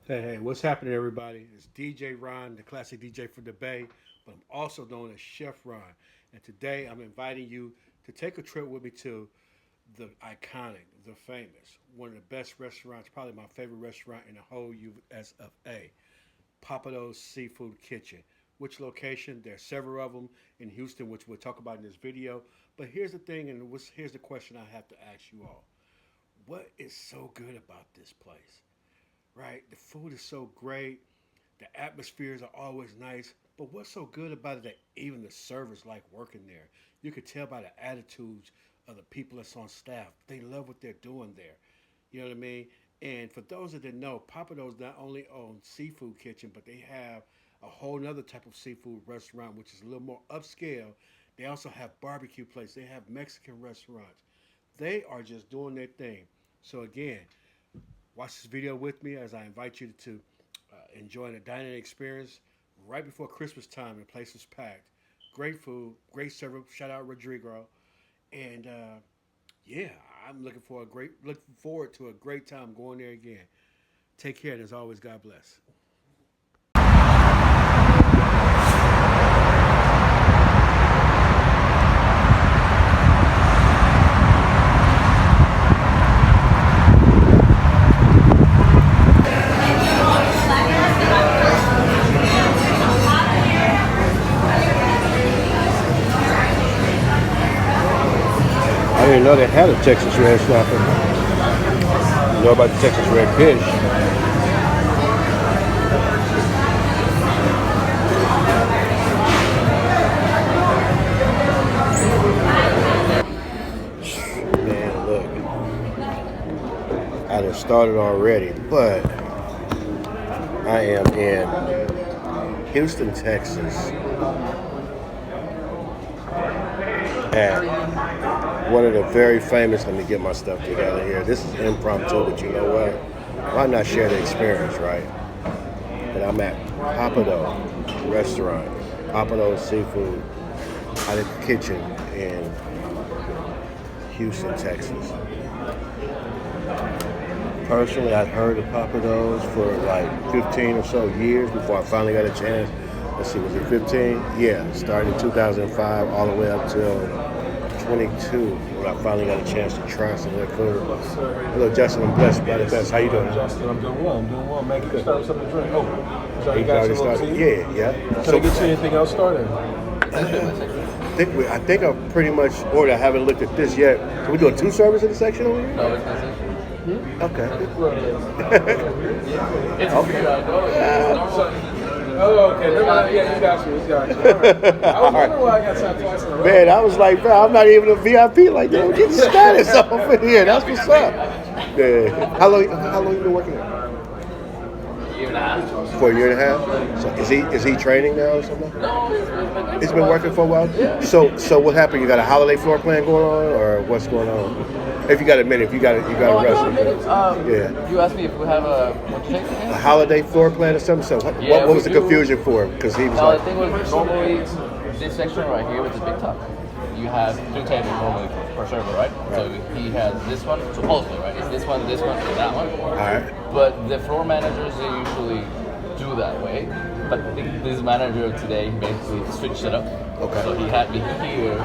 Hey, what's happening, everybody? It's DJ Ron, the classic DJ from the Bay, but I'm also known as Chef Ron. And today I'm inviting you to take a trip with me to the iconic, the famous, one of the best restaurants, probably my favorite restaurant in the whole US of A, Pappadeaux Seafood Kitchen. Which location? There are several of them in Houston, which we'll talk about in this video. But here's the thing, and here's the question I have to ask you all. What is so good about this place? Right? The food is so great. The atmospheres are always nice. But what's so good about it that even the servers like working there? You could tell by the attitudes of the people that's on staff. They love what they're doing there. You know what I mean? And for those that didn't know, Pappadeaux's not only own seafood kitchen, but they have a whole nother type of seafood restaurant, which is a little more upscale. They also have barbecue places. They have Mexican restaurants. They are just doing their thing. So again, watch this video with me as I invite you to enjoy the dining experience right before Christmas time. The place is packed. Great food, great service. Shout out Rodrigo, and yeah, I'm looking forward to a great time going there again. Take care, and as always, God bless. I didn't know they had a Texas red snapper. You know about the Texas red fish. Man, look, I done started already, but I am in Houston, Texas, at one of the very famous. Let me get my stuff together here. This is impromptu, but you know what? Why not share the experience, right? But I'm at Pappadeaux Restaurant, Pappadeaux Seafood Kitchen in Houston, Texas. Personally, I've heard of Pappadeaux for like 15 or so years before I finally got a chance. Let's see, was it 15? Yeah, started in 2005 all the way up till 22 when I finally got a chance to try some of their food. Hello, Justin. I'm blessed by the best. How you doing? Justin, I'm doing well. I'm doing well. Man, can you start with something to drink? Oh, so you got already some started? tea? Yeah. Can I get you anything else started? I think I've pretty much ordered. I haven't looked at this yet. So we doing two servers in the section over here? No, it's not safe. Okay. It's Okay. Oh, okay. Yeah, you got you. You got you. All right. I was wondering why I got shot twice in a row. Man, I was like, bro, I'm not even a VIP like that. Get the status off of here. That's what's up. Yeah. How long you been working there? year and a half. For a year and a half? So is he training now or something? No, It's been working for a while? Yeah. So what happened? You got a holiday floor plan going on or what's going on? If you got a minute, you got a rest. Yeah. You asked me if we have what'd you say? A holiday floor plan or something? So what was the confusion for him? Because he was No, like... the thing was normally this section right here with the big top, you have 3 tables normally per server, right? So he has this one, supposedly, right? It's this one, and that one. All right. But the floor managers, they usually do that way. But this manager today basically switched it up. Okay. So he had me here,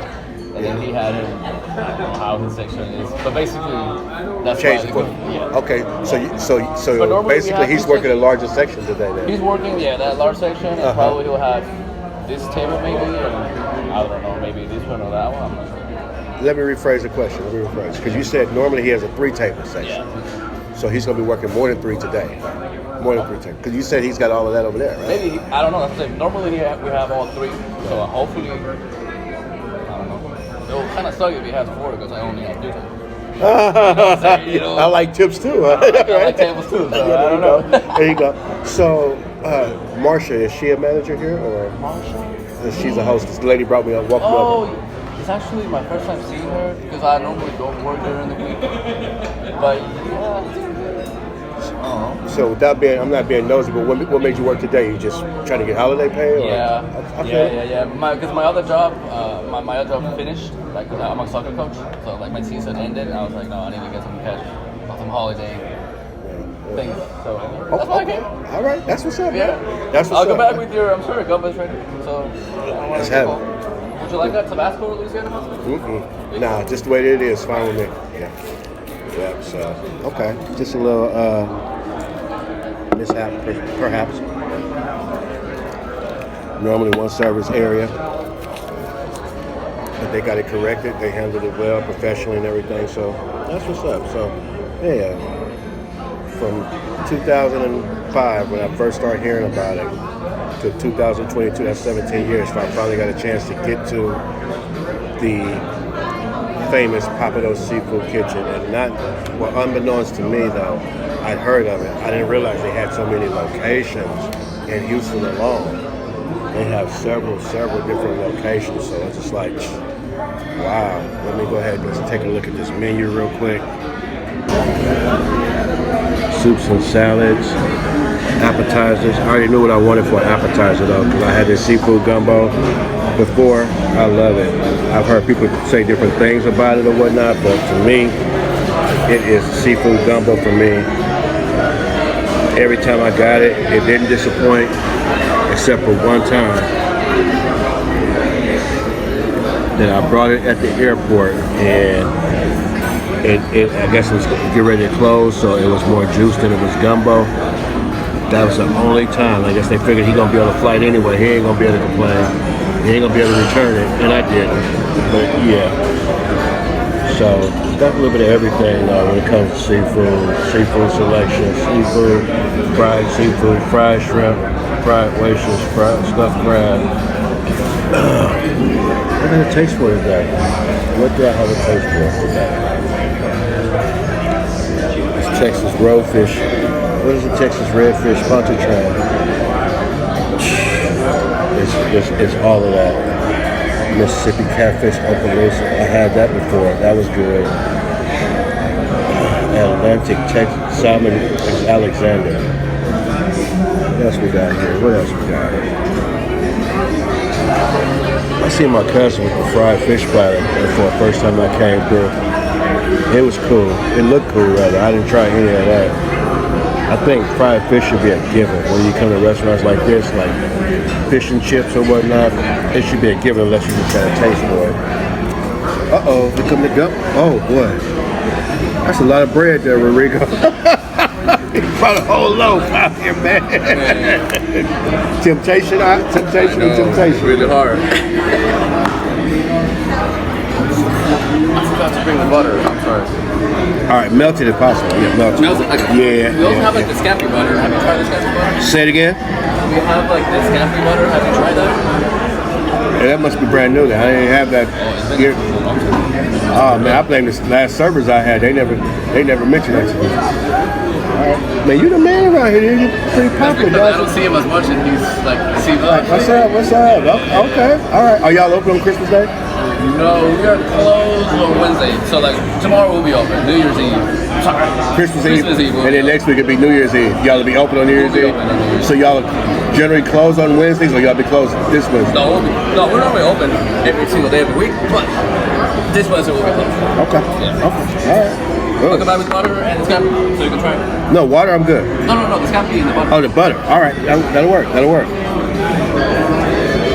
and then he had him. I don't know how his section is, but basically that's Change why. the Yeah. Okay. So But normally we basically have he's two working a larger section today then. He's working, that large section, and probably he'll have this table maybe, and I don't know, maybe this one or that one. I'm not sure. Let me rephrase the question. Because you said normally he has a 3-table section. Yeah. So he's going to be working more than 3 today. More than 3 tables. Because you said he's got all of that over there, right? Maybe, I don't know. That's the thing. Normally we have all 3, so hopefully, I don't know. It'll kind of suck if he has 4 because I only have 2 tables. I like tips too. Huh? I like tables too, so I don't know. There you go. So, Marsha, is she a manager here? Or Marsha? She's a hostess. The lady brought me up, walked me up. It's actually my first time seeing her because I normally don't work during the week. But yeah. So I'm not being nosy, but what made you work today? You just trying to get holiday pay? Or? Yeah. Yeah. Because my other job, my other job finished. Like, I'm a soccer coach, so like my season ended. And I was like, no, I need to get some cash, some holiday. things. So that's why I came. All right, that's what's up, Yeah. man. That's what's I'll up. go back with your, I'm sure, gumbo's right here. So Let's have it. Would you like that Tabasco or Louisiana mustard? Mm-mm. Nah, just the way that it is, fine with me. Yeah. Yeah, so, okay. Just a little mishap, perhaps. Normally one service area, but they got it corrected. They handled it well, professionally and everything, so that's what's up. So, yeah, from 2005, when I first started hearing about it, to 2022, that's 17 years, so I finally got a chance to get to the famous Pappadeaux Seafood Kitchen. And not, well, unbeknownst to me though, I'd heard of it. I didn't realize they had so many locations in Houston alone. They have several different locations, so it's just like, wow. Let me go ahead and just take a look at this menu real quick. Soups and salads, appetizers. I already knew what I wanted for an appetizer though, because I had this seafood gumbo before. I love it. I've heard people say different things about it or whatnot, but to me, it is seafood gumbo for me. Every time I got it, it didn't disappoint, except for one time that I brought it at the airport, and I guess it was getting ready to close, so it was more juice than it was gumbo. That was the only time. I guess they figured he's gonna be on a flight anyway. He ain't gonna be able to complain. He ain't gonna be able to return it, and I didn't. But yeah. So got a little bit of everything when it comes to seafood selection, seafood, fried shrimp, fried oysters, fried stuffed crab. What do I have a taste for today? What do I have a taste for today? It's Texas roadfish. What is the Texas redfish pontchartrain? It's all of that. Mississippi catfish Okaloosa. I had that before. That was good. Atlantic Texas salmon Alexander. What else we got here? What else we got? I seen my cousin with the fried fish platter for the first time I came through. It was cool. It looked cool, rather. I didn't try any of that. I think fried fish should be a given. When you come to restaurants like this, like fish and chips or whatnot, it should be a given unless you just got a taste for it. Uh-oh, here come the gumbo. Oh, boy. That's a lot of bread there, Rodrigo. He brought a whole loaf out here, man. Temptation. Really hard. I forgot to bring the butter. I'm sorry. All right, melted if possible. Yeah, melted. Yeah. We also have like the scampi butter. Have you tried the scampi butter? Say it again. We have like the scampi butter. Have you tried that? Yeah, that must be brand new. Then I didn't have that. Here. Oh man, I blame the last servers I had. They never mentioned that to me. All right. Man, you the man around here. You're pretty popular, dog. I don't see him as much, and he's like, What's up? Okay. All right. Are y'all open on Christmas Day? No, we are closed on Wednesday. So like tomorrow we'll be open. New Year's Eve. Sorry. Christmas Eve. And then next week it'll be New Year's Eve. Y'all will be open on New Year's Eve. So y'all generally close on Wednesdays, or y'all be closed this Wednesday? No, we're normally open every single day of the week, but this Wednesday we'll be closed. Okay. Yeah. Okay. All right. I'll come back with butter and the scampi, so you can try it. No, water, I'm good. No, the scampi and the butter. Oh, the butter. All right, that'll work.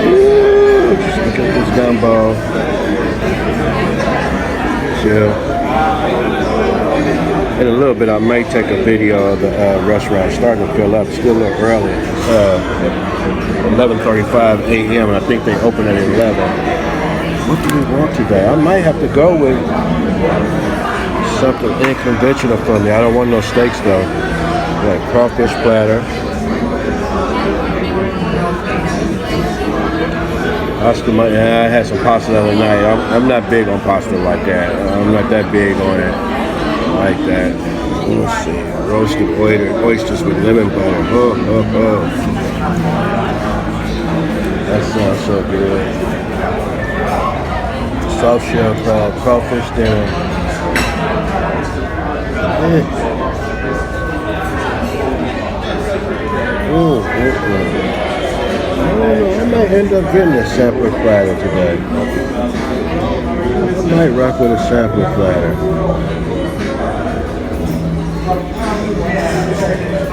Ooh, just look at this gumbo. Chill. In a little bit, I may take a video of the restaurant. It's starting to fill up. It's still a little early. 11:35 a.m. and I think they open at 11. What do we want today? I might have to go with something unconventional for me. I don't want no steaks though. Like crawfish platter. I had some pasta the other night. I'm not big on pasta like that. I'm not that big on it like that. Let's see. Roasted oysters with lemon butter. Oh. That sounds so good. Soft shell crab, crawfish dinner. I might end up getting a sampler platter today. I might rock with a sampler platter.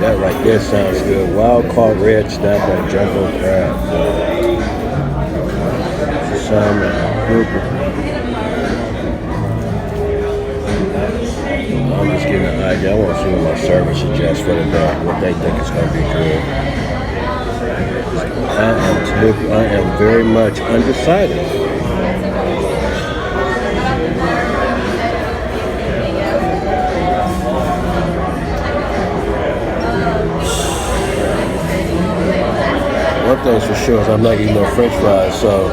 That right there sounds good. Wild caught red snapper jumbo crab. Salmon, grouper. I'm just getting an idea. I want to see what my server suggests for the day, what they think is going to be good. I am very much undecided. One thing's for sure is I'm not eating no French fries, so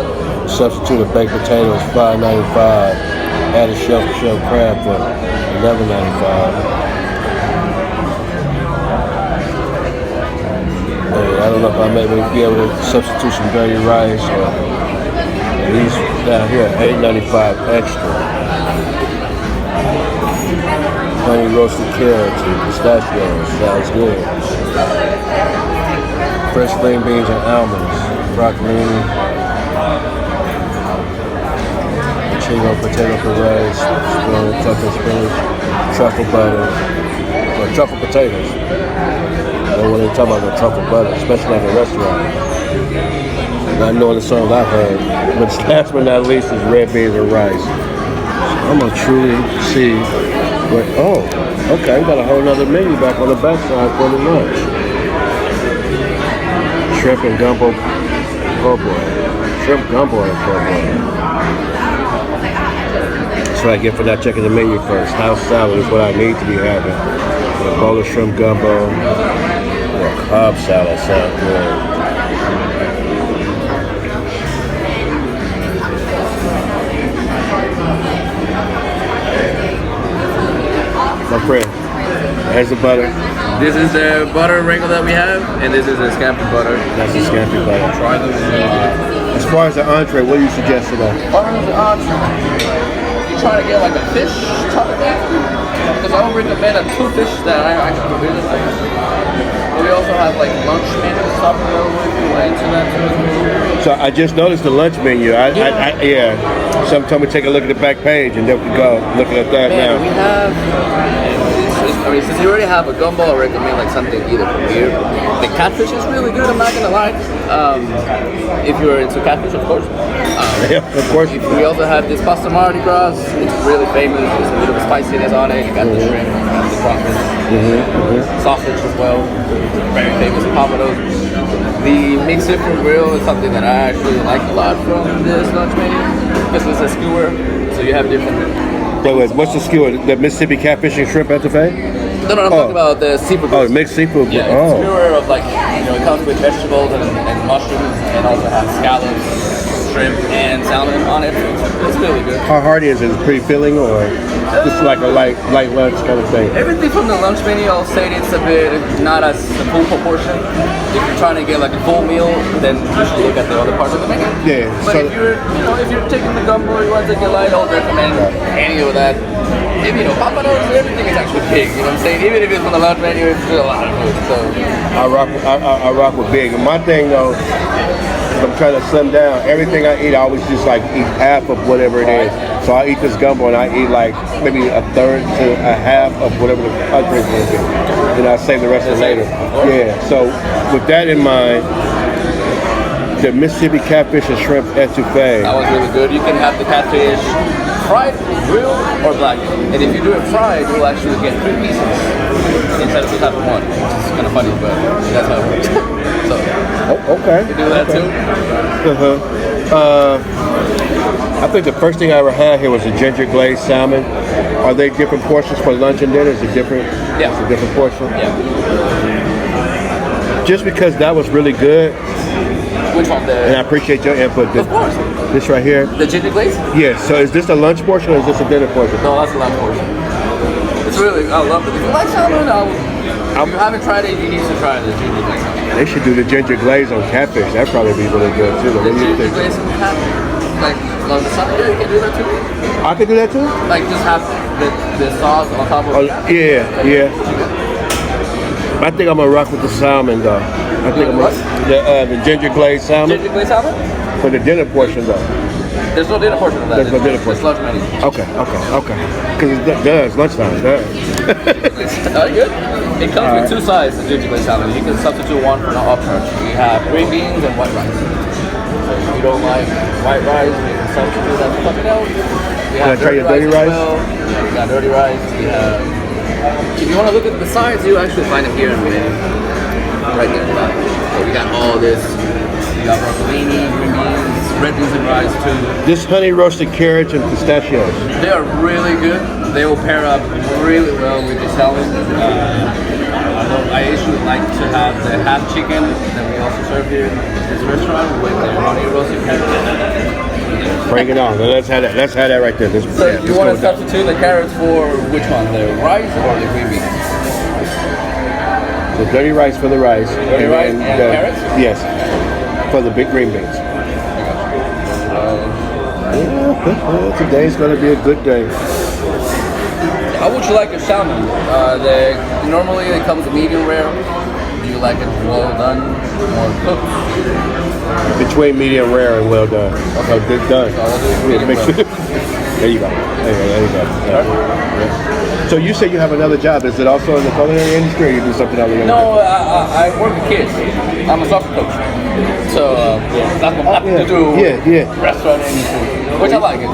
substitute of baked potatoes $5.95, add a shell crab for $11.95. Hey, I don't know if I may be able to substitute some dirty rice or these down here $8.95 extra. Honey roasted carrots and pistachios, sounds good. Fresh green beans and almonds, broccolini, chingo potato puree, spinach, truffle butter, or truffle potatoes. I don't want to talk about the truffle butter, especially at a restaurant. Not knowing the songs I've heard, but last but not least is red beans and rice. So I'm gonna truly see what. Oh, okay, we got a whole nother menu back on the backside for the lunch. Shrimp and gumbo po' boy. Shrimp gumbo and po' boy. That's what I get for not checking the menu first. House salad is what I need to be having. A bowl of shrimp gumbo or a Cobb salad sounds good. My friend, there's the butter. This is the butter wrinkle that we have, and this is the scampi butter. That's the scampi butter. Try them. As far as the entree, what do you suggest today? As far as the entree, you try to get like a fish type of thing, because I would recommend a 2 fish that I actually really like. But we also have like lunch menu stuff available if you want into that too. So I just noticed the lunch menu. Yeah. Someone told me to take a look at the back page, and there we go. Looking at that now. We have. I mean, since you already have a gumbo, I recommend like something either from here. The catfish is really good, I'm not gonna lie. If you're into catfish, of course. Yeah, of course. We also have this pasta Mardi Gras. It's really famous. There's a bit of spiciness on it. You got the shrimp, you got the crawfish, sausage as well. Very famous Pappadeaux. The mix it from grill is something that I actually like a lot from this lunch menu. This is a skewer, so you have different. Wait, what's the skewer? The Mississippi catfish and shrimp etouffee? No, I'm talking about the seafood. Oh, mixed seafood. Yeah, it's a skewer of like, it comes with vegetables and mushrooms, and also has scallops, shrimp, and salmon on it. It's really good. How hearty is it? Is it pretty filling, or just like a light lunch kind of thing? Everything from the lunch menu, I'll say it's a bit not as a full proportion. If you're trying to get like a full meal, then you should look at the other parts of the menu. Yeah. But if you're taking the gumbo, you want to take it light, I would recommend any of that. If Pappadeaux, everything is actually big. You know what I'm saying? Even if it's on the lunch menu, it's still a lot of food. So I rock with big. And my thing though, I'm trying to slim down. Everything I eat, I always just like eat half of whatever it is. So I eat this gumbo and I eat like maybe a third to a half of whatever the country is going to be. And I save the rest of it later. Yeah. So with that in mind, the Mississippi catfish and shrimp etouffee. that was really good. You can have the catfish fried, grilled, or black. And if you do it fried, you'll actually get 3 pieces instead of the type of one. Which is kind of funny, but that's how it works. So, Okay. you do that too. I think the first thing I ever had here was a ginger glazed salmon. Are they different portions for lunch and dinner? Is it different? Yeah. It's a different portion? Yeah. Just because that was really good, Which one? and I appreciate your input. Of course. This right here? The ginger glaze? Yes. So is this a lunch portion or is this a dinner portion? No, that's the lunch portion. It's really, I love it. If you like salmon, if you haven't tried it, you need to try the ginger glaze. They should do the ginger glaze on catfish. That'd probably be really good too. The What do you ginger think? glaze on catfish, like on the side, yeah, you can do that too. I could do that too? Like just have the sauce on top of Oh, it. yeah. I think I'm gonna rock with the salmon though. I think I'm the ginger glazed salmon Ginger glaze salmon? for the dinner portion though. There's no dinner portion of that. There's no dinner portion. It's lunch menu. Okay. Because it does lunchtime. It does. Oh really good. It comes with two sides, the ginger glazed salmon. You can substitute one for an upcharge. You have green beans and white rice. So if you don't like white rice, you can substitute that for something else. We have try your dirty rice? Well. Yeah, we got dirty rice. We have. If you want to look at the sides, you actually find them here in the menu. Right there. So we got all this. We got broccolini, green beans, red beans and rice too. This honey roasted carrots and pistachios. They are really good. They will pair up really well with the salad. I usually like to have the half chicken that we also serve here in this restaurant with the honey roasted carrots. Bring it on. Let's have that. Let's have that right there. So you want to substitute the carrots for which one? The rice or the green beans? The dirty rice for the rice. Dirty rice and carrots? Yes. For the big green beans. Yeah, today's going to be a good day. How would you like your salmon? Normally it comes medium rare. Do you like it well done or cooked? Between medium rare and well done. Okay, good done. So I'll do medium well. There you go. There you go. Yeah. So you say you have another job. Is it also in the culinary industry or you do something else? No, I work with kids. I'm a soccer coach. So nothing to do restaurant industry, which I like it.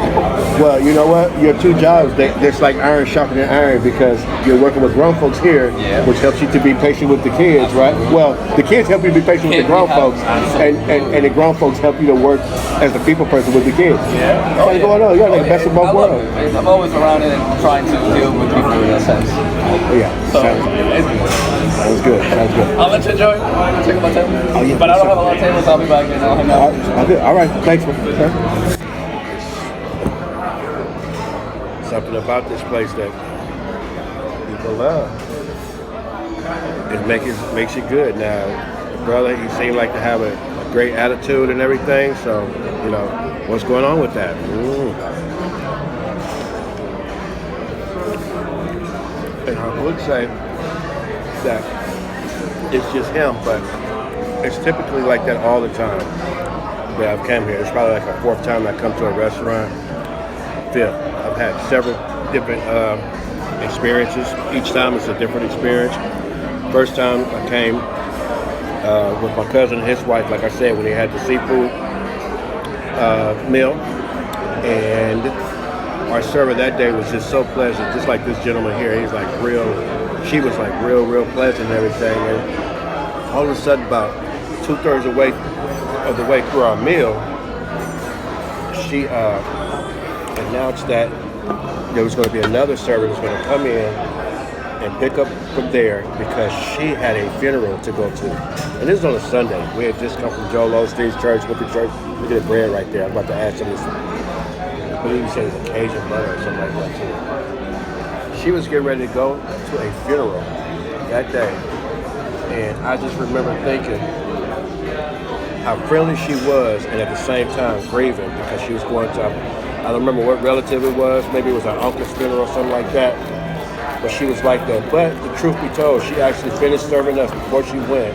Well, you know what? Your two jobs, there's like iron sharpening iron because you're working with grown folks here, which helps you to be patient with the kids, right? Well, the kids help you to be patient with the grown folks, and the grown folks help you to work as a people person with the kids. Yeah. What's going on? You're like the best of both worlds. I'm always around it and trying to deal with people in that sense. Yeah. So, sounds good. Sounds good. I'll let you enjoy. Check out my table. Oh, yeah, but I don't have a lot of tables. I'll be back and I'll hang out. All right. Thanks, man. Something about this place that people love. It makes it good. Now, the brother, he seemed like to have a great attitude and everything. So, you know, what's going on with that? And I would say that it's just him, but it's typically like that all the time that I've come here. It's probably like a fourth time I come to a restaurant. Fifth. I've had several different experiences. Each time it's a different experience. First time I came with my cousin and his wife, like I said, when they had the seafood meal. And our server that day was just so pleasant, just like this gentleman here. He's like she was like real pleasant and everything. And all of a sudden, about 2/3 of the way through our meal, she announced that there was going to be another server that's going to come in and pick up from there because she had a funeral to go to. And this was on a Sunday. We had just come from Joel Osteen's church, Wicked Church. Look at the bread right there. I'm about to add some of this. I believe he said it's Cajun butter or something like that too. She was getting ready to go to a funeral that day. And I just remember thinking how friendly she was and at the same time grieving because she was going to, I don't remember what relative it was. Maybe it was her uncle's funeral or something like that. But she was like that. But the truth be told, she actually finished serving us before she went.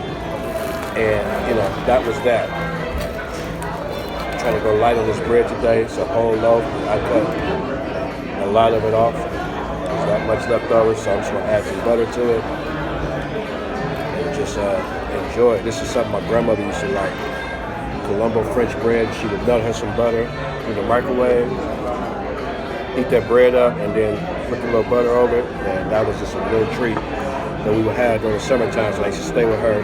And, you know, that was that. I'm trying to go light on this bread today. It's a whole loaf. I cut a lot of it off. There's that much left over, so I'm just going to add some butter to it. And just enjoy it. This is something my grandmother used to like. Colombo French bread. She would melt her some butter in the microwave, heat that bread up, and then put a little butter over it. And that was just a little treat that we would have during the summertime. So I used to stay with her,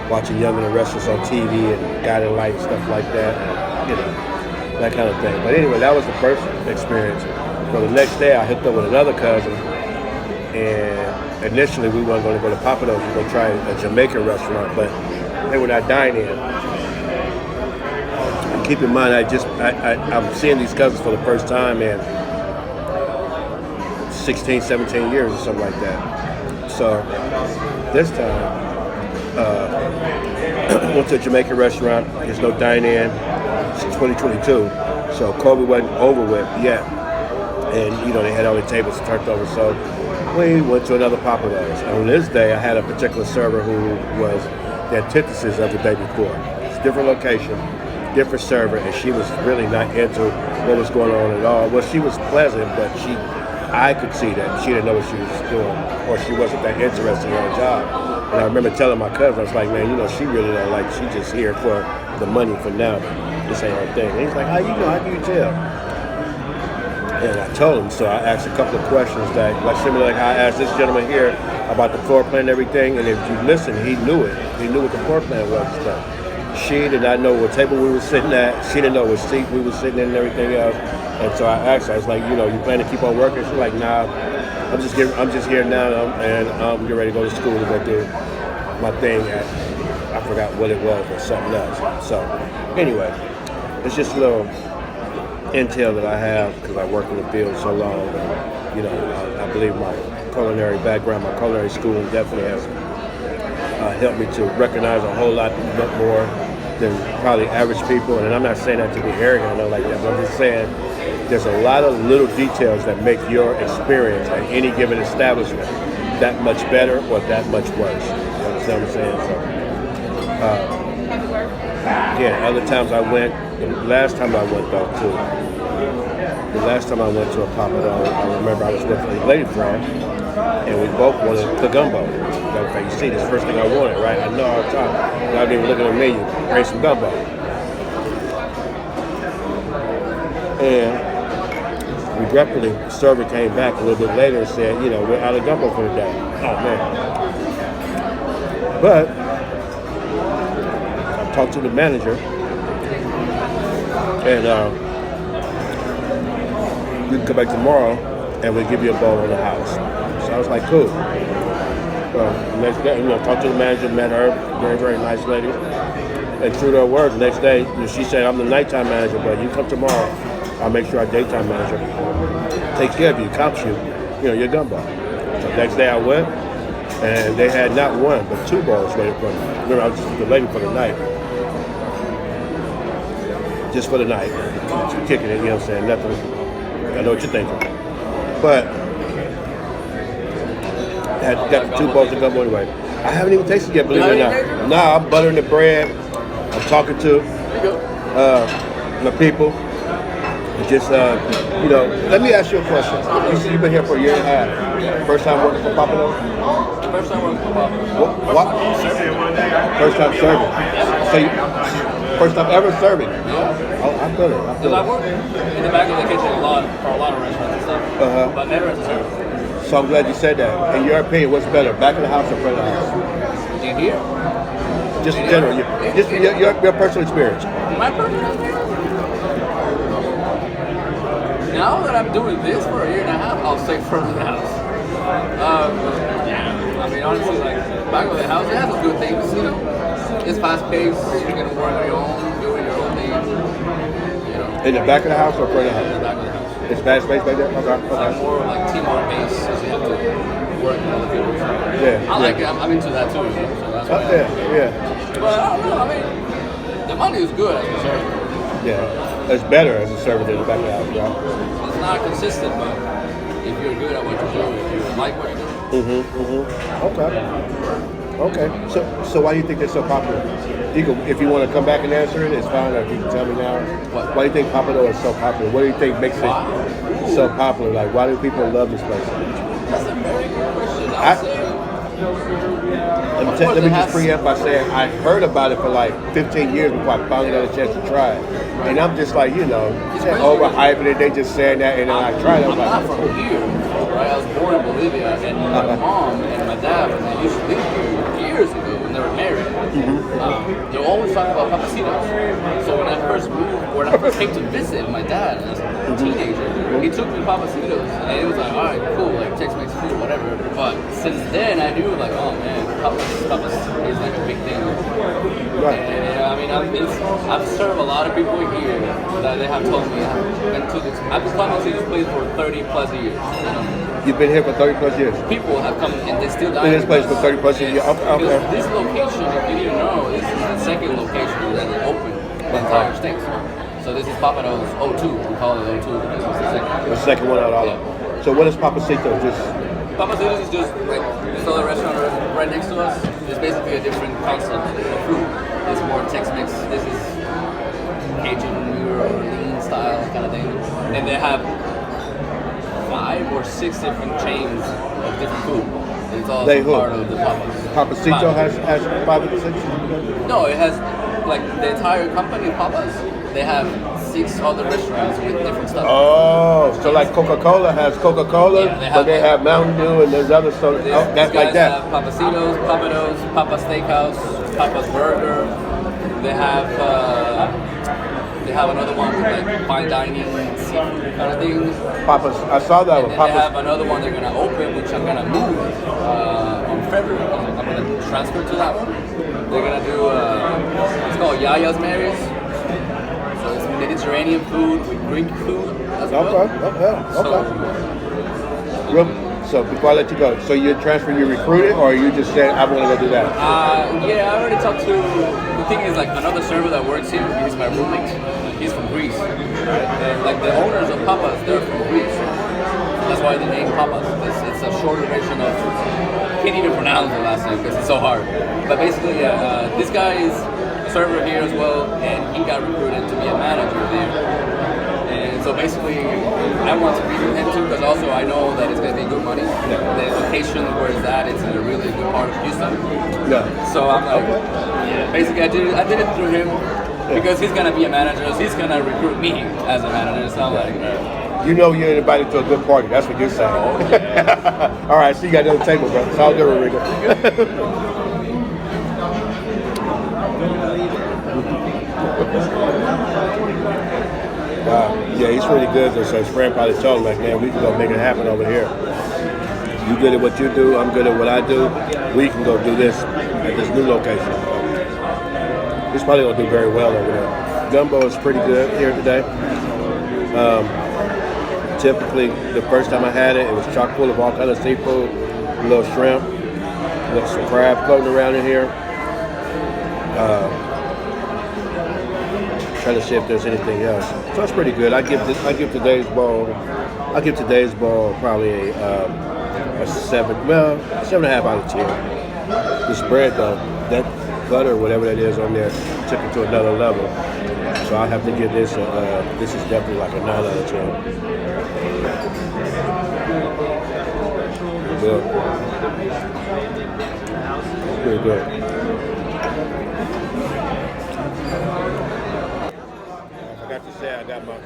watching Young and the Restless on TV and Guiding Light and stuff like that, and, you know, that kind of thing. But anyway, that was the first experience. So the next day I hooked up with another cousin, and initially we weren't going to go to Pappadeaux. We were going to try a Jamaican restaurant, but they were not dining in. And keep in mind, I'm seeing these cousins for the first time in 16, 17 years or something like that. So this time, went to a Jamaican restaurant. There's no dine-in. It's 2022, so COVID wasn't over with yet. And, you know, they had all the tables turned over. So we went to another Pappadeaux. And on this day, I had a particular server who was the antithesis of the day before. It's a different location, different server, and she was really not into what was going on at all. Well, she was pleasant, but she I could see that she didn't know what she was doing, or she wasn't that interested in her job. And I remember telling my cousin, I was like, man, she really don't like. She just here for the money for now. This ain't her thing. And he's like, how you know? How can you tell? And I told him, so I asked a couple of questions that, like similar like how I asked this gentleman here about the floor plan and everything. And if you listen, he knew it. He knew what the floor plan was and stuff. She did not know what table we were sitting at. She didn't know what seat we were sitting in and everything else. And so I asked her, I was like, you plan to keep on working? She's like, nah, I'm just here now, and I'm getting ready to go to school to go do my thing at, I forgot what it was or something else. So anyway, it's just a little intel that I have because I worked in the field so long. And, I believe my culinary background, my culinary schooling definitely has helped me to recognize a whole lot more than probably average people. And I'm not saying that to be arrogant or nothing like that, but I'm just saying there's a lot of little details that make your experience at any given establishment that much better or that much worse. You understand what I'm saying? So, other times I went, the last time I went to a Pappadeaux, I remember I was with a lady friend, and we both wanted the gumbo. Okay, you see, this first thing I wanted, right? I know all the time. I wasn't even looking at the menu. Bring some gumbo. And regretfully, the server came back a little bit later and said, we're out of gumbo for the day. Oh, man. But I talked to the manager, and we can come back tomorrow, and we'll give you a bowl on the house. So I was like, cool. Next day, talked to the manager, met her, very, very nice lady. And true to her word, the next day, she said, I'm the nighttime manager, but you come tomorrow, I'll make sure our daytime manager takes care of you, comps you, your gumbo. So the next day I went, and they had not one, but two bowls waiting for me. Remember, I was just the lady for the night. Just for the night. Just kicking it, what I'm saying? Nothing. I know what you're thinking. But I had got the two bowls of gumbo anyway. I haven't even tasted it yet, believe it or not. Nah, I'm buttering the bread. I'm talking to the people. Just, let me ask you a question. You've been here for a year and a half. First time working for Pappadeaux? First time working for Pappadeaux. What? First time serving. So first time ever serving? Yeah. Oh, I feel it. Because I worked in the back of the kitchen for a lot of restaurants and stuff, but never as a server. So I'm glad you said that. In your opinion, what's better, back of the house or front of the house? In here? Just in general, just your personal experience. My personal experience? Now that I'm doing this for a year and a half, I'll say front of the house. I mean, honestly, like, back of the house, it has its good things, It's fast-paced, you can work on your own, doing your own thing, In the back of the house or front of the house? In the back of the house. It's fast-paced back there? Okay. It's like more like teamwork-based, so you have to work with other people. Yeah. I like it. I'm into that too, so that's why. Yeah. But I don't know, I mean, the money is good as a server. Yeah. It's better as a server than the back of the house, right? It's not consistent, but if you're good at what you do, if you like what you do. Okay. So why do you think they're so popular? If you want to come back and answer it, it's fine. Or if you can tell me now, What? why do you think Pappadeaux is so popular? What do you think makes it so popular? Like, why do people love this place? That's a very good question. Let me just preempt by saying I heard about it for like 15 years before I finally got a chance to try it. And I'm just like, overhyping it. They just saying that, and then I tried it. I'm not from here, right? I was born in Bolivia, and my mom and my dad, when they used to live here years ago when they were married, they were always talking about Pappadeaux. So when I first came to visit my dad as a teenager, he took me to Pappadeaux, and it was like, all right, cool, like Tex-Mex food, whatever. But since then, I knew like, oh man, Pappadeaux is like a big thing. Right. And I mean, I've served a lot of people here that they have told me I've been coming to this place for 30 plus years. You've been here for 30 plus years? People have come and they still die in this place for 30 plus years? Okay. This location, if you didn't know, this is the second location that is open in the entire state. So this is Pappadeaux 02. We call it 02 because it's the second. The second one out of all. Yeah. So what is Pappadeaux? Pappadeaux is just like this other restaurant right next to us. It's basically a different concept of food. It's more Tex-Mex. This is Cajun New Orleans style kind of thing. And they have 5 5 or 6 different chains of different food. It's all They who? part of the Pappas. Papacito has 5 or 6? No, it has like the entire company, Pappas. They have 6 other restaurants with different stuff. Oh, so like Coca-Cola has Coca-Cola, Yeah, but they have Mountain Dew and there's other stuff. These That's guys like that. have Papacitos, Pappadeaux, Papa Steakhouse, Papa's Burger. They have another one with like fine dining seafood kind of thing. Papa's, I saw that And one. then they have Papa's. another one they're gonna open, which I'm gonna move on February. I'm gonna transfer to that one. They're gonna do it's called Yaya's Mary's. So it's Mediterranean food with Greek food as well. Okay. So before I let you go, so you transfer, you recruited, or you just said I want to go do that? Yeah, I already talked to. The thing is, like another server that works here, he's my roommate. He's from Greece, right? And like the owners of Pappas, they're from Greece. That's why the name Pappas. It's a shorter version of. Can't even pronounce the last name because it's so hard. But basically, yeah, this guy is a server here as well, and he got recruited to be a manager there. And so basically, I want to be with him too because also I know that it's going to be good money. The location where it's at, it's in a really good part of Houston. Yeah. So I'm like, yeah. Basically, I did it through him because he's going to be a manager. So he's going to recruit me as a manager. So I'm like, You know you're invited to a good party. That's what you're saying. oh, yeah. All right, see you got another table, bro. It's all good, Rodrigo. Yeah, he's really good. So his friend probably told him, like, man, we can go make it happen over here. You good at what you do, I'm good at what I do. We can go do this at this new location. He's probably gonna do very well over there. Gumbo is pretty good here today. Typically, the first time I had it, it was chock full of all kind of seafood, a little shrimp, some crab floating around in here. Trying to see if there's anything else. So it's pretty good. I give today's bowl probably a 7.5 out of 10. This bread though, that butter, whatever that is on there, took it to another level. So I have to give this this is definitely like a 9 out of 10. Good. Pretty good. I forgot to say I got my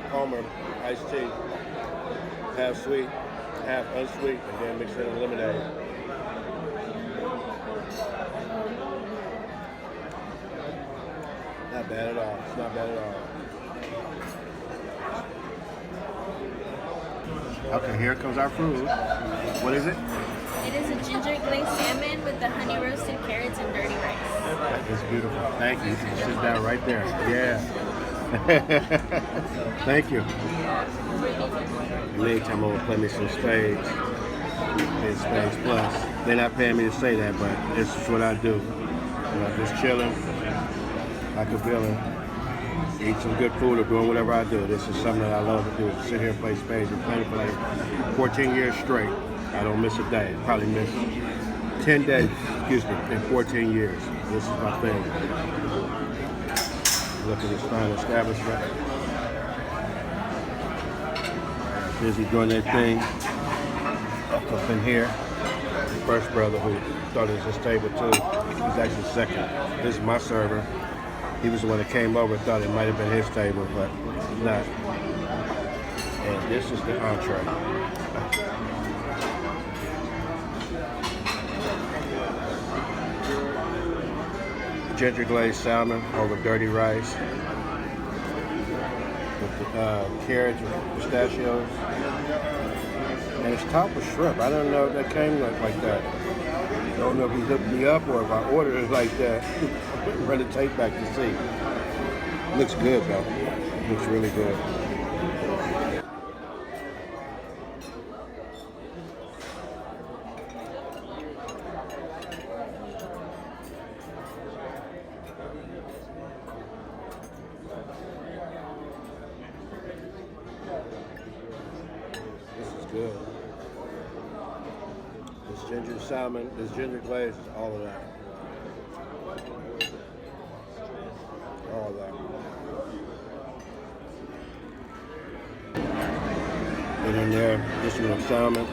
Palmer iced tea, half sweet, half unsweet, and then mix it in lemonade. Not bad at all. It's not bad at all. Okay, here comes our food. What is it? It is a ginger glazed salmon with the honey roasted carrots and dirty rice. That is beautiful. Thank you. You can sit down right there. Yeah. Thank you. Anytime I'm gonna play me some spades. It's Spades Plus. They're not paying me to say that, but this is what I do. Just chilling, like a villain, eat some good food or doing whatever I do. This is something that I love to do. Sit here and play spades. I've played for like 14 years straight. I don't miss a day. Probably miss 10 days, in 14 years. This is my thing. Look at this fine establishment. Busy doing their thing. Up in here. The first brother who started this table too. He's actually second. This is my server. He was the one that came over and thought it might have been his table, but it's not. And this is the entree. Ginger glazed salmon over dirty rice with the carrots and pistachios. And it's topped with shrimp. I don't know if that came like that. I don't know if he hooked me up or if I ordered it like that. Run the tape back to see. Looks good though. Looks really good. This is good. This ginger salmon, this ginger glaze is all of that. All of that. it in there. This one with salmon.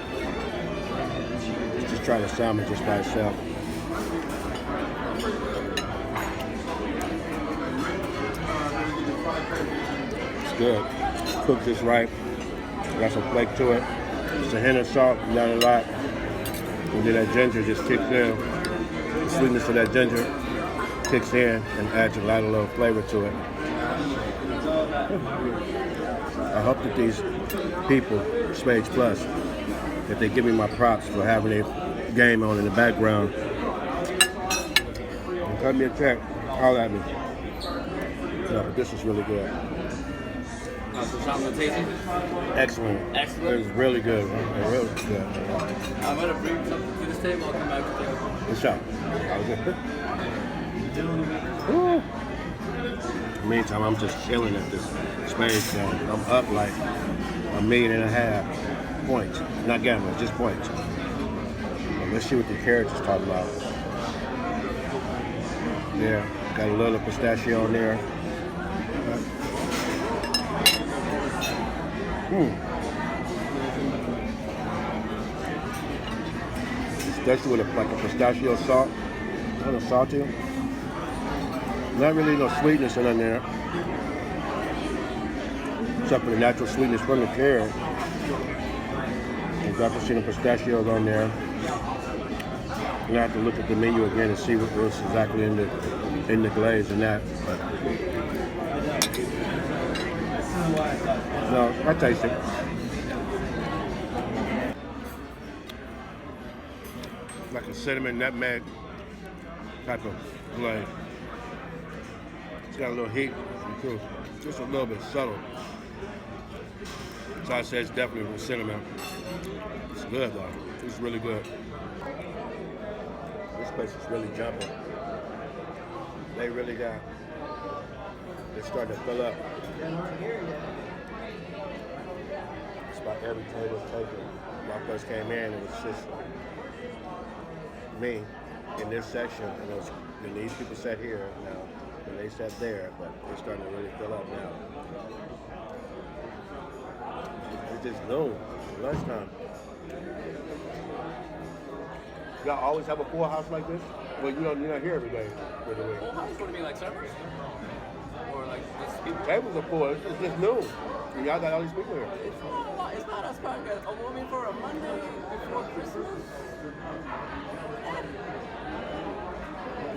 Let's just try the salmon just by itself. It's good. Cooked just right. Got some flake to it. Just a hint of salt, not a lot. And then that ginger just kicks in. The sweetness of that ginger kicks in and adds a lot of little flavor to it. I hope that these people, Spades Plus, that they give me my props for having a game on in the background. And cut me a check, holler at me. No, but this is really good. Excellent. Excellent. It was really good. Really good. I'm going to bring something to this table. I'll come back to you. Good shot. Woo. Meantime, I'm just chilling at this Spades game. I'm up like $1.5 million points. Not gambling, just points. Well, let's see what the carrots is talking about. Yeah, got a little pistachio on there. Especially with like a pistachio salt. Kind of salty. Not really no sweetness in there. Except for the natural sweetness from the carrot. I've definitely seen the pistachios on there. And I have to look at the menu again and see what was exactly in the glaze and that. But no, I taste it. Like a cinnamon nutmeg type of glaze. It's got a little heat too. Just a little bit subtle. So I say it's definitely with cinnamon. It's good though. It's really good. This place is really jumping. They really got. They're starting to fill up. It's about every table taken. When I first came in, it was just me in this section, and these people sat here now, and they sat there, but they're starting to really fill up now. It's just noon, lunchtime. Y'all always have a full house like this? Well, you're not here every day. Full house? What do you mean, like servers? Or like just people? Tables are full. It's just noon. And y'all got all these people here. It's not as packed as I mean, for a Monday before Christmas.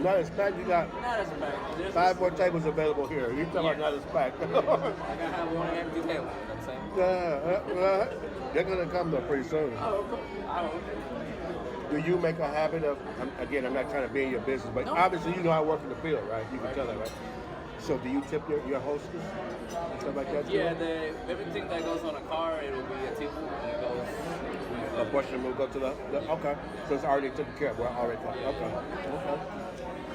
Not as packed. You got Not as packed. There's 5 more tables available here. You talking about not as packed? Like I have one empty table. You know what I'm saying? They're gonna come though pretty soon. I hope. Do you make a habit of? Again, I'm not trying to be in your business, but obviously you know I work in the field, right? You can tell that, right? So do you tip your hostess and stuff like that? Yeah, everything that goes on a car, it will be a tip, and it goes. A portion will go to the okay. So it's already taken care of. Well, already okay. Okay.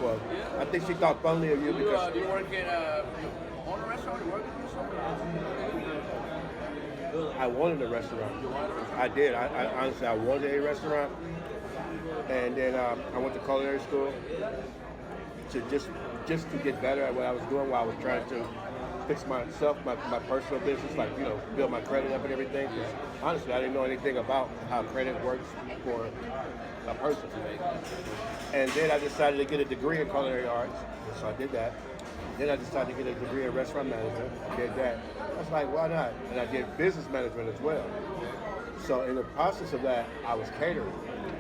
Well, I think she thought fondly of you because. Do you work in own a restaurant? You work in a restaurant? I wanted a restaurant. I did. I honestly, I wanted a restaurant, and then I went to culinary school to just to get better at what I was doing while I was trying to fix myself, my personal business, like build my credit up and everything. Because honestly, I didn't know anything about how credit works for a person. And then I decided to get a degree in culinary arts, so I did that. Then I decided to get a degree in restaurant management. I did that. I was like, why not? And I did business management as well. So in the process of that, I was catering,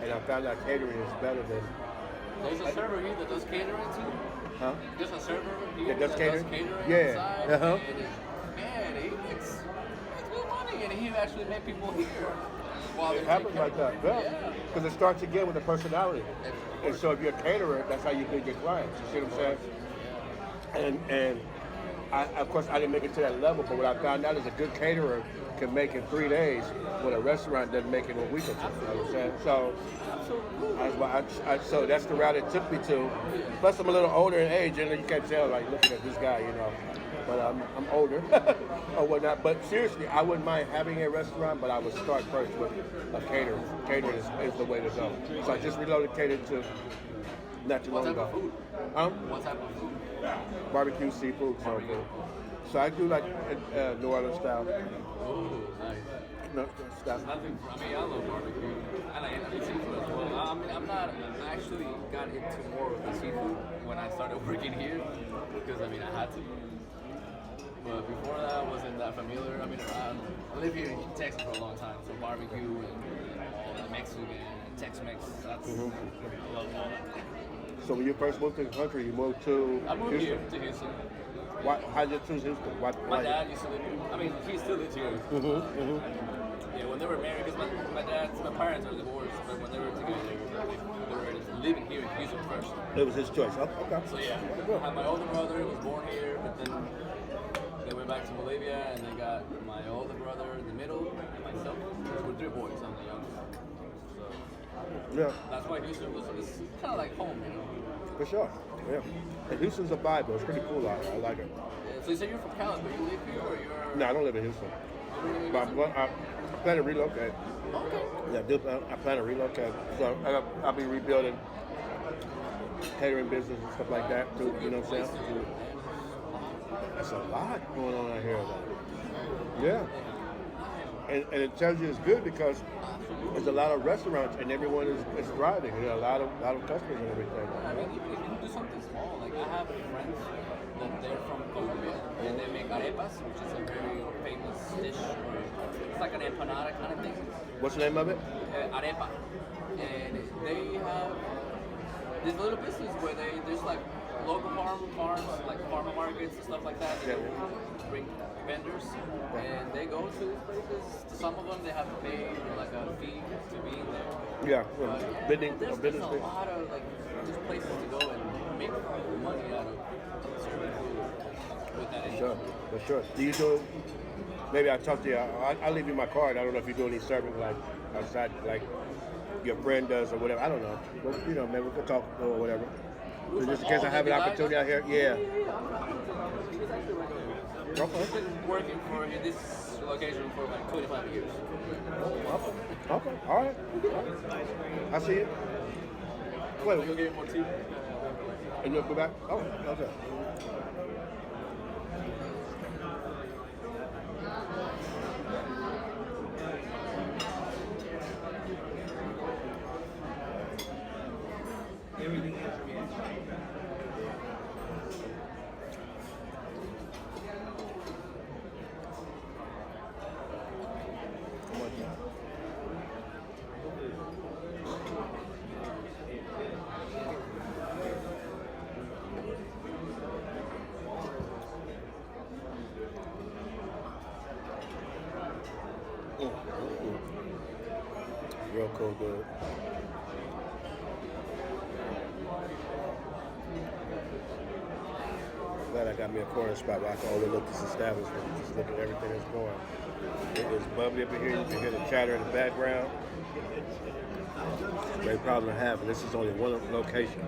and I found out catering is better than. There's a server here that does catering too. Huh? Just a server here That does catering? Yeah. Inside, Uh-huh. And he makes good money, and he actually made people here. While It happens like that, yeah. Because it starts again with a personality. And so if you're a caterer, that's how you build your clients. You see what I'm saying? And I, of course, I didn't make it to that level, but what I found out is a good caterer can make in 3 days what a restaurant doesn't make in a week or two. You know what I'm saying? So, so that's the route it took me to. Plus, I'm a little older in age, and you can't tell, like, looking at this guy, But I'm older or whatnot. But seriously, I wouldn't mind having a restaurant, but I would start first with a caterer. Catering is the way to go. So I just relocated to not too long ago. What type of food? Barbecue, seafood, soul food. So I do like New Orleans style. Ooh, nice. No, that's Nothing. I mean, I love barbecue. I like seafood as well. I mean, I actually got into more of the seafood when I started working here because I mean I had to. But before that, I wasn't that familiar. I mean, I lived here in Texas for a long time, so barbecue and all the Mexican and Tex-Mex. That's I love all that. So when you first moved to the country, you moved to I moved Houston? here to Houston. Why? How did you choose Houston? Why? My dad used to live here. I mean, he still lives here. Yeah, when they were married, because my parents are divorced, but when they were together, they were living here in Houston first. It was his choice. Oh, okay. So yeah, I had my older brother who was born here, but then they went back to Bolivia, and they got my older brother in the middle, and myself. We're three boys. I'm the youngest. So Yeah, that's why Houston was kind of like home, you know. for sure. Yeah. And Houston's a vibe, though. It's pretty cool out here. I like it. Yeah, so you say you're from Cali, but you live here, or you're? No, I don't live in Houston. But I plan to relocate. Okay. Yeah, I plan to relocate. So I'll be rebuilding catering business and stuff like that too. You know what I'm saying? That's a lot going on out here, though. Yeah. And it tells you it's good because there's a lot of restaurants and everyone is thriving. You know, a lot of customers and everything. I mean, even if you do something small, like I have friends that they're from Colombia and they make arepas, which is a very famous dish. It's like an empanada kind of thing. What's the name of it? Arepa. And they have this little business where there's like local farms, like farmer markets and stuff like that. They bring vendors and they go to these places. Some of them they have to pay like a fee to be in there. Yeah, There's business a thing. lot of like just places to go and make money out of serving food with that industry. For sure. Do you do? Maybe I'll talk to you. I'll leave you my card. I don't know if you do any serving like outside, like your friend does or whatever. I don't know. But, you know, maybe we could talk or whatever. So just in case I have an opportunity out here. Yeah. Okay. I've been working for this location for like 25 years. Okay. All right. I see it. Wait. You'll get more tea. And you'll go back? Oh, okay. Real cool, good. Glad I got me a corner spot where I can overlook this establishment and just look at everything that's going. It is bubbly up in here. You can hear the chatter in the background. Great problem to have, and this is only one location.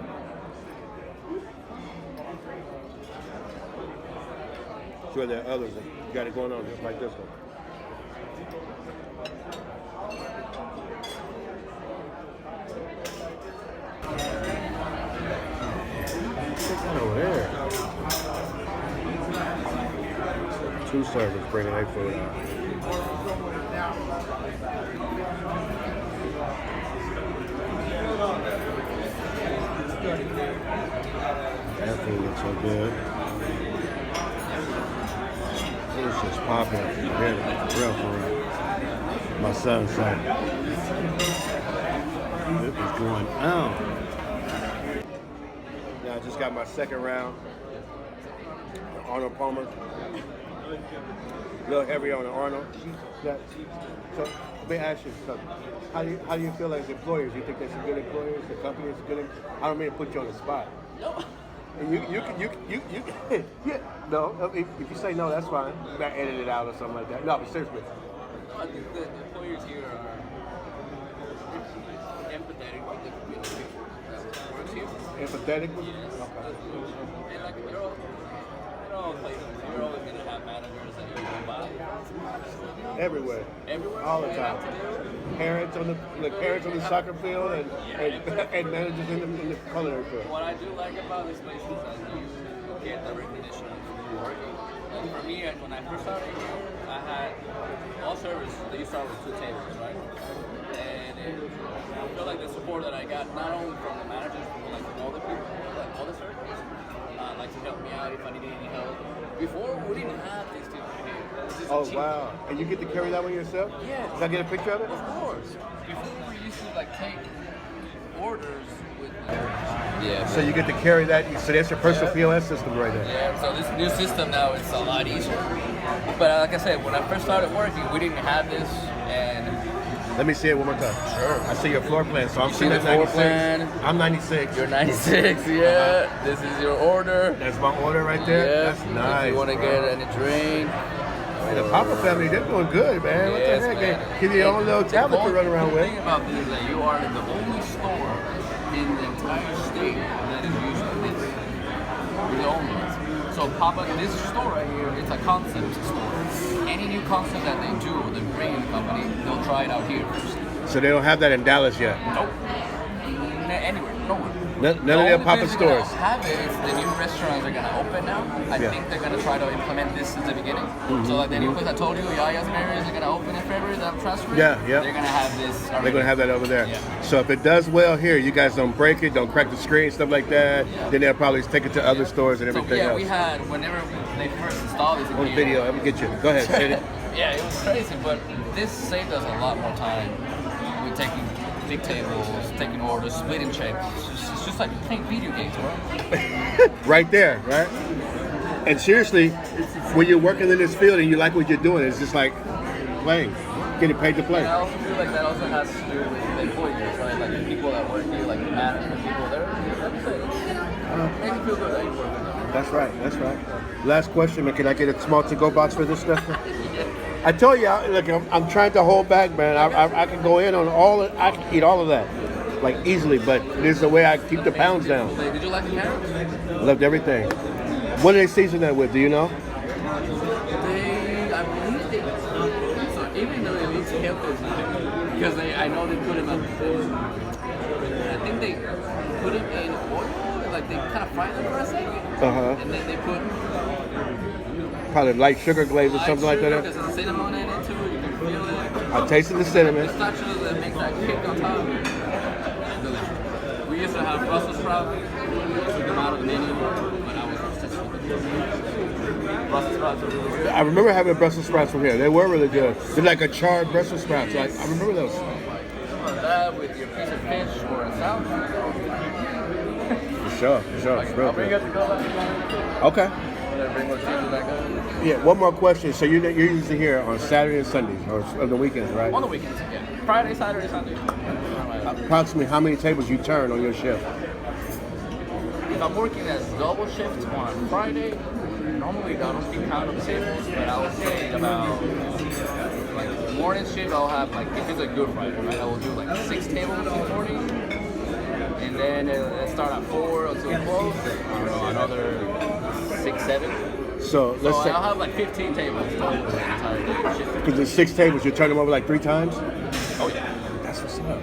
Sure, there are others that got it going on just like this one. Over there. Two servers bringing their food out. That food looks so good. It's just popping up in here, real for real. My son said it was going out. I just got my second round. Arnold Palmer. A little heavy on the Arnold. So let me ask you something. How do you feel as employers? You think they're some good employers? The company is good? I don't mean to put you on the spot. No. You yeah. No, if you say no, that's fine. You gotta edit it out or something like that. No, but seriously. I think the employers here are empathetic with the people that works here. Empathetic? Yes. Okay. And like they're all places. You're always gonna have managers that you know about. Everywhere. Everywhere. All the you time. have to do. Parents on the soccer field and managers in the culinary field. What I do like about this place is that you get the recognition of working. Like for me, when I first started here, I had all service. They start with 2 tables, right? And I feel like the support that I got, not only from the managers, but like from all the people, like all the servers, like to help me out if I needed any help. Before, we didn't have these people here. This is Oh, cheap. wow. And you get to carry that one yourself? Yeah. Can I get a picture of it? Of course. Before we used to like take orders with. Yeah. So you get to carry that. So that's your personal POS system right there. Yeah, so this new system now it's a lot easier. But like I said, when I first started working, we didn't have this, and Let me see it one more time. Sure. I see your floor plan. So I'm You see seeing the that floor 96. plan? I'm 96. you're 96, yeah. This is your order. That's my order right there. Yeah. That's nice. If you want to bro. get any drink. The Papa family, they're doing good, man. What Yes, the heck? man. Give you your own little tablet to run around The with. thing about this is that you are the only store in the entire state that is using this. We're the only ones. So Papa, this store right here, it's a concept store. Any new concept that they do, they bring in the company, they'll try it out here first. So they don't have that in Dallas yet. Nope. Anywhere, nowhere. None of The their only Papa place they're stores. gonna have it is the new restaurants are gonna open now. I Yeah. think they're gonna try to implement this since the beginning. So like the new place I told you, Yaya's and areas are gonna open in February that I'm transferring. Yeah, yeah. They're gonna have this. They're gonna have that over there. Yeah. So if it does well here, you guys don't break it, don't crack the screen, stuff like that. Then they'll probably take it to other stores and So everything yeah, else. we had whenever they first installed this in On here, video, let me get you. Go ahead, say it. Yeah, it was crazy, but this saved us a lot more time with taking big tables, taking orders, splitting checks. It's just like playing video games, right? Right there, right? And seriously, when you're working in this field and you like what you're doing, it's just like playing, getting paid to play. And I also feel like that also has to do with the employees, right? Like the people that work here, like the management people there. Make you feel good that you work with them. That's right, that's right. Last question, man. Can I get a small to-go box for this stuff? I told you, look, I'm trying to hold back, man. I can go in on I can eat all of that, like easily, but this is the way I keep the pounds down. Did you like the carrots? Loved everything. What do they season that with? Do you know? I believe they, so even though it looks healthy, because I know they put them I think they put them in oil, like they kind of fry them for a second, and then they put Probably light sugar glaze or something like that. There's some cinnamon in it too, you can feel it. I tasted the cinnamon. Pistachios that makes that kick on top. Delicious. We used to have Brussels sprouts. We took them out of the menu, but I was obsessed with them. Brussels sprouts are really good. I remember having Brussels sprouts from here. They were really good. They're like a charred Brussels sprouts. I remember those. Some of that with your piece of fish or a salad. For sure. It's real I'll bring good. it to go back. Okay. Bring more cheese back up. Yeah, one more question. So you're usually here on Saturday and Sundays, or on the weekends, right? On the weekends, yeah. Friday, Saturday, Sunday. Approximately how many tables you turn on your shift? If I'm working as double shifts on Friday, normally I don't keep count of the tables, but I would say about like morning shift I'll have like if it's a good Friday, right? I will do like 6 tables in the morning, and then it'll start at 4 until 12. I don't know, another 6, 7. So let's So say, I'll have like 15 tables total the entire day shift. because there's 6 tables, you turn them over like 3 times? Oh yeah. That's what's up.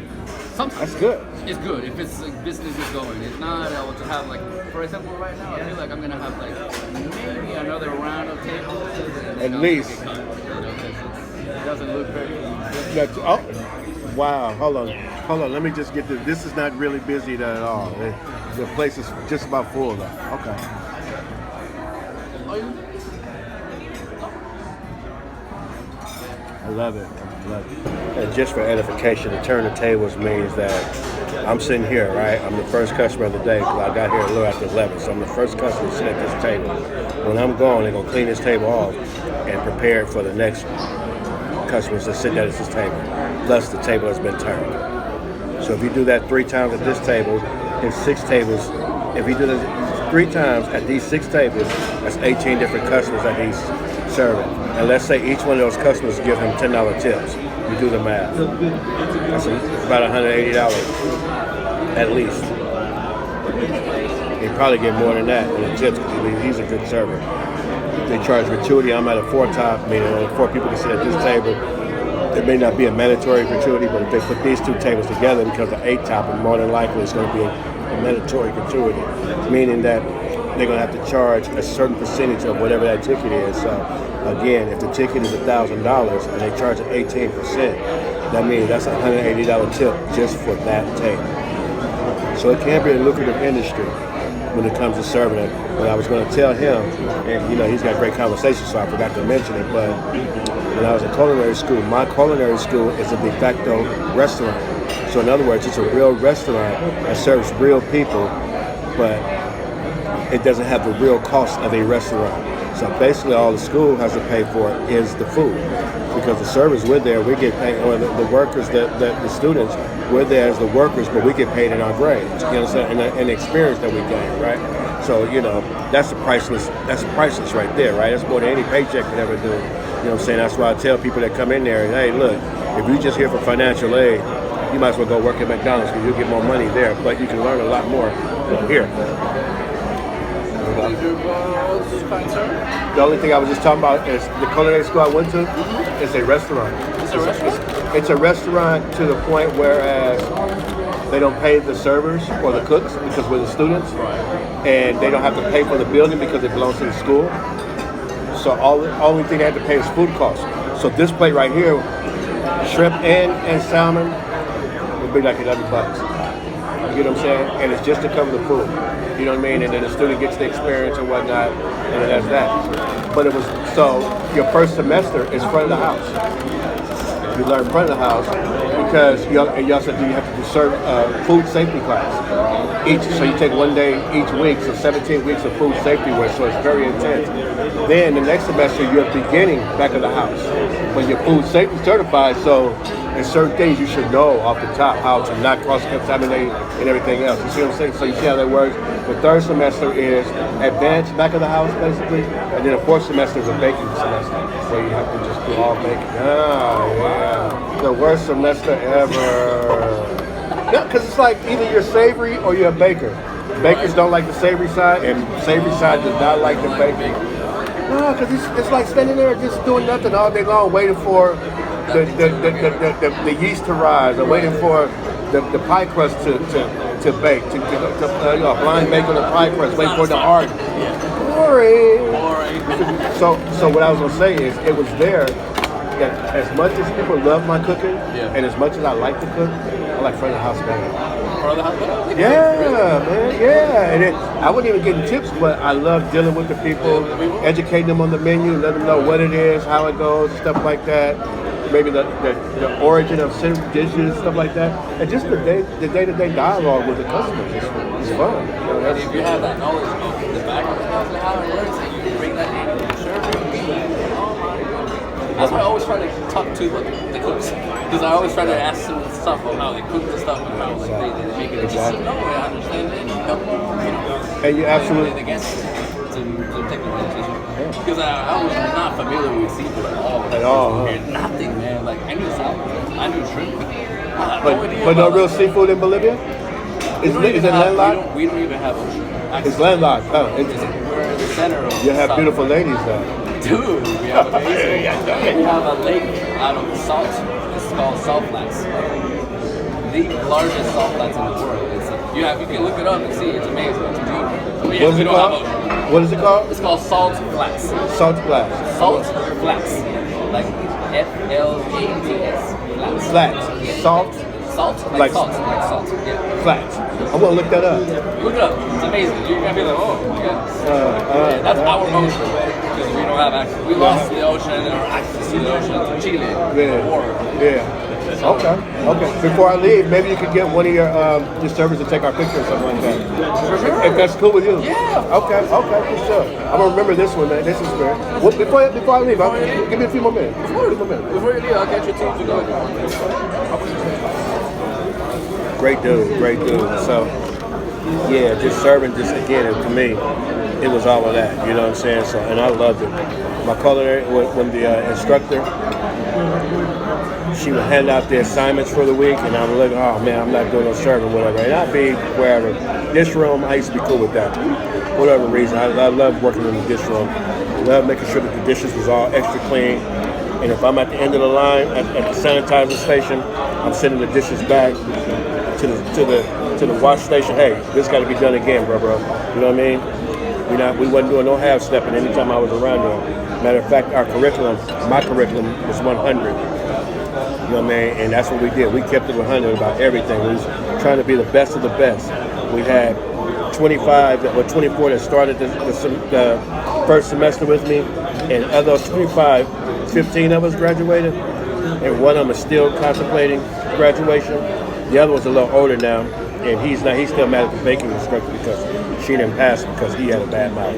Sometimes That's good. it's good if it's like business is going. If not, I will just have like, for example, right now I feel like I'm gonna have like maybe another round of tables. And then At I'll least. make it cut, 'cause it doesn't look very. Oh, wow. Hold on. Let me just get this. This is not really busy at all. The place is just about full though. Okay. I love it. And just for edification, to turn the tables means that I'm sitting here, right? I'm the first customer of the day because I got here a little after 11. So I'm the first customer to sit at this table. When I'm gone, they're going to clean this table off and prepare it for the next customers to sit at this table. Thus, the table has been turned. So if you do that 3 times at this table, there's 6 tables. If you do that 3 times at these 6 tables, that's 18 different customers that he's serving. And let's say each one of those customers give him $10 tips. You do the math. That's about $180 at least. He'd probably get more than that in the tips because he's a good server. they charge gratuity. I'm at a 4-top, meaning only 4 people can sit at this table. It may not be a mandatory gratuity, but if they put these 2 tables together, because the 8-top, and more than likely it's going to be a mandatory gratuity, meaning that they're going to have to charge a certain percentage of whatever that ticket is. So again, if the ticket is $1,000 and they charge an 18%, that means that's a $180 tip just for that table. So it can be a lucrative industry when it comes to serving it. But I was going to tell him, and he's got great conversation, so I forgot to mention it, but when I was in culinary school, my culinary school is a de facto restaurant. So in other words, it's a real restaurant that serves real people, but it doesn't have the real cost of a restaurant. So basically all the school has to pay for is the food. Because the servers, we're there, we get paid, or the workers, the students, we're there as the workers, but we get paid in our grades, you know what I'm saying, and the experience that we gain, right? So, that's priceless right there, right? That's more than any paycheck could ever do. You know what I'm saying? That's why I tell people that come in there, hey, look, if you're just here for financial aid, you might as well go work at McDonald's because you'll get more money there, but you can learn a lot more here. The only thing I was just talking about is the culinary school I went to is a restaurant. It's a restaurant to the point whereas they don't pay the servers or the cooks because we're the students, and they don't have to pay for the building because it belongs to the school. So only thing they have to pay is food costs. So this plate right here, shrimp and salmon, would be like $11. You get what I'm saying? And it's just to cover the food. You know what I mean? And then the student gets the experience and whatnot, and then that's that. But so your first semester is front of the house. You learn front of the house because you also do you have to do food safety class. So you take 1 day each week, so 17 weeks of food safety work, so it's very intense. Then the next semester you're beginning back of the house. When you're food safety certified, so there's certain things you should know off the top, how to not cross-contaminate and everything else. You see what I'm saying? So you see how that works? The third semester is advanced back of the house, basically. And then the fourth semester is a baking semester, where you have to just do all baking. Yeah. The worst semester ever. No, because it's like either you're savory or you're a baker. Bakers don't like the savory side, and savory side does not like the baking. No, because it's like standing there just doing nothing all day long, waiting for the yeast to rise, or waiting for the pie crust to bake, to blind bake on the pie crust, wait for it to harden. Boring. So what I was gonna say is, it was there that as much as people love my cooking, and as much as I like to cook, I like front of the house better. Yeah, man, yeah. And I wasn't even getting tips, but I love dealing with the people, educating them on the menu, let them know what it is, how it goes, stuff like that. Maybe the origin of certain dishes, stuff like that. And just the day-to-day dialogue with the customers is fun. If you have that knowledge of the back of the house and how it works, and you bring that in and serve it, that's why I always try to talk to the cooks, because I always try to ask them stuff on how they cook the stuff and how they make it. Exactly. No way I understand it and help them, And you absolutely to take the decision. Because I was not familiar with seafood at all. Nothing, man. Like I knew salmon, I knew shrimp. But no real seafood in Bolivia? Is it landlocked? We don't even have ocean. It's landlocked. Oh, we're in the center of you have beautiful ladies though. Dude, we have amazing. We have a lake out of salt. It's called Salt Flats. The largest salt flats in the world. You can look it up and see. It's amazing. It's beautiful. What is it called? What is it called? It's called Salt Flats. Salt Flats. Salt Flats. Like FLATS. Flats. Salt. Salt? Like salt. Like salt. Yeah. Flats. I'm gonna look that up. Look it up. It's amazing. You're gonna be like, oh my god. That's our ocean. Because we don't have access. We lost the ocean and our access to the ocean to Chile. War. Yeah. Okay. Before I leave, maybe you could get one of your servers to take our picture or something like that. For sure. If that's cool with you. Yeah. Okay, for sure. I'm gonna remember this one, man. This is great. Well, before I leave, give me a few more minutes. Before you leave, I'll get your team to go. Great dude. So, yeah, just serving, to me, it was all of that. You know what I'm saying? So, and I loved it. My culinary, when the instructor, she would hand out the assignments for the week, and I'm like, oh man, I'm not doing no serving, whatever. And I'd be wherever. Dish room, I used to be cool with that. Whatever reason, I love working in the dish room. love making sure that the dishes was all extra clean. And if I'm at the end of the line at the sanitizer station, I'm sending the dishes back to the wash station. Hey, this got to be done again, bro. You know what I mean? We wasn't doing no half stepping anytime I was around there. Matter of fact, my curriculum was 100. You know what I mean? And that's what we did. We kept it 100 about everything. We was trying to be the best of the best. We had 24 that started the first semester with me, and of those 25, 15 of us graduated, and one of them is still contemplating graduation. The other one's a little older now, and he's still mad at the baking instructor because she didn't pass because he had a bad mouth.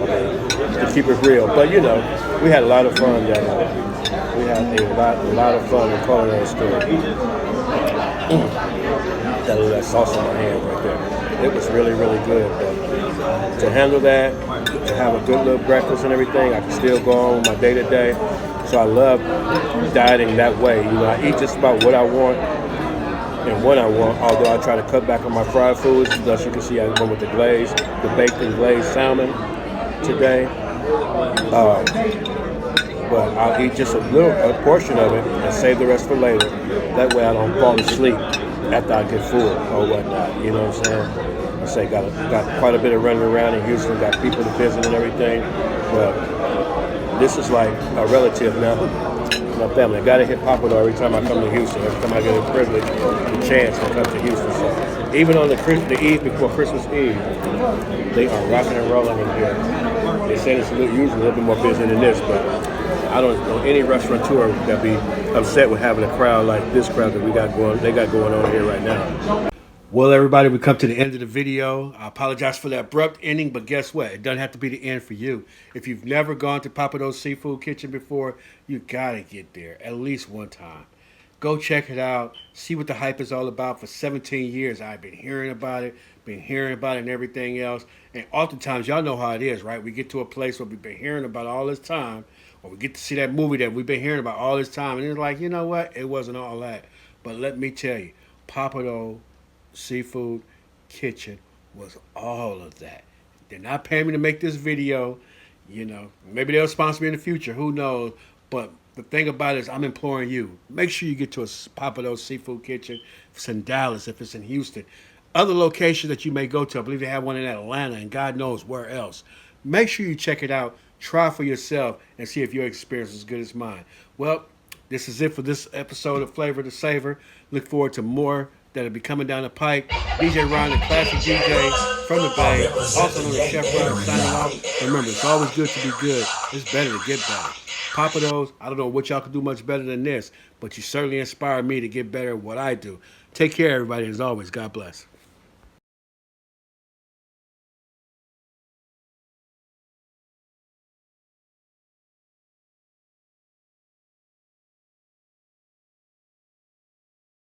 To keep it real, but you know, we had a lot of fun that night. We had a lot of fun in culinary school. Got a little sauce in my hand right there. It was really, really good. But to handle that, to have a good little breakfast and everything, I can still go on with my day to day. So I love dieting that way. You know, I eat just about what I want and when I want, although I try to cut back on my fried foods. Thus you can see I went with the baked and glazed salmon today. But I'll eat just a portion of it and save the rest for later. That way I don't fall asleep after I get full or whatnot. You know what I'm saying? I say got quite a bit of running around in Houston, got people to visit and everything. But this is like a relative now. My family. I gotta hit Pappadeaux every time I come to Houston. Every time I get a privilege, a chance to come to Houston. So even on the eve before Christmas Eve, they are rocking and rolling in here. They say it's usually a little bit more busy than this, but I don't know any restaurateur that be upset with having a crowd like this crowd that they got going on here right now. Well, everybody, we come to the end of the video. I apologize for the abrupt ending, but guess what? It doesn't have to be the end for you. If you've never gone to Pappadeaux Seafood Kitchen before, you gotta get there at least one time. Go check it out. See what the hype is all about. For 17 years, I've been hearing about it and everything else. And oftentimes, y'all know how it is, right? We get to a place where we've been hearing about all this time, or we get to see that movie that we've been hearing about all this time, and it's like, you know what? It wasn't all that. But let me tell you, Pappadeaux Seafood Kitchen was all of that. They're not paying me to make this video. You know, maybe they'll sponsor me in the future. Who knows? But the thing about it is I'm imploring you, make sure you get to a Pappadeaux Seafood Kitchen. If it's in Dallas, if it's in Houston, other locations that you may go to. I believe they have one in Atlanta and God knows where else. Make sure you check it out. Try for yourself and see if your experience is as good as mine. Well, this is it for this episode of Flavor to Savor. Look forward to more that'll be coming down the pike. DjRon, the classic DJ from the Bay, also known as Chef Ron, signing off. Remember, it's always good to be good. It's better to get better. Pappadeaux, I don't know what y'all can do much better than this, but you certainly inspire me to get better at what I do. Take care, everybody. As always, God bless.